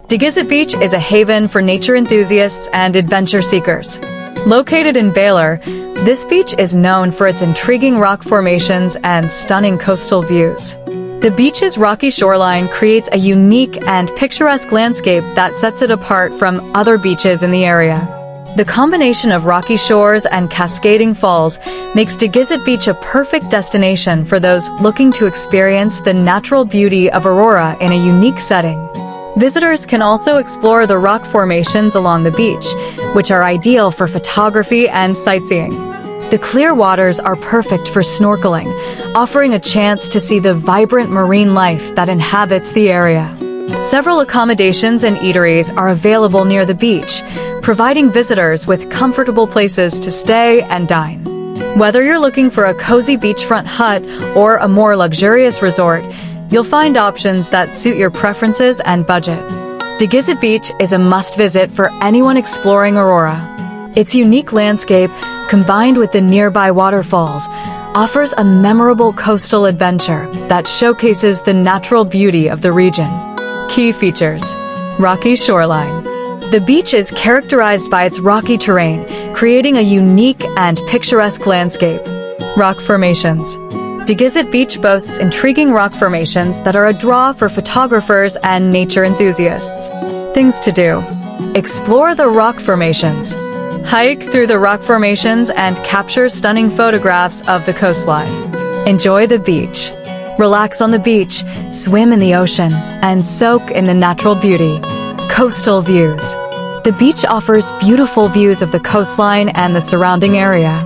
DIGUISIT Beach is a haven for nature enthusiasts and adventure seekers. Located in BALER, this beach is known for its intriguing rock formations and stunning coastal views. The beach's rocky shoreline creates a unique and picturesque landscape that sets it apart from other beaches in the area. The combination of rocky shores and cascading falls makes DIGUISIT Beach a perfect destination for those looking to experience the natural beauty of Aurora in a unique setting. Visitors can also explore the rock formations along the beach, which are ideal for photography and sightseeing. The clear waters are perfect for snorkeling, offering a chance to see the vibrant marine life that inhabits the area. Several accommodations and eateries are available near the beach, providing visitors with comfortable places to stay and dine. Whether you're looking for a cozy beachfront hut or a more luxurious resort, you'll find options that suit your preferences and budget. DIGUISIT Beach is a must-visit for anyone exploring Aurora. Its unique landscape, combined with the nearby waterfalls, offers a memorable coastal adventure that showcases the natural beauty of the region. Key features: rocky shoreline. The beach is characterized by its rocky terrain, creating a unique and picturesque landscape. Rock formations. DIGUISIT Beach boasts intriguing rock formations that are a draw for photographers and nature enthusiasts. Things to do: explore the rock formations. Hike through the rock formations and capture stunning photographs of the coastline. Enjoy the beach. Relax on the beach, swim in the ocean, and soak in the natural beauty. Coastal views. The beach offers beautiful views of the coastline and the surrounding area.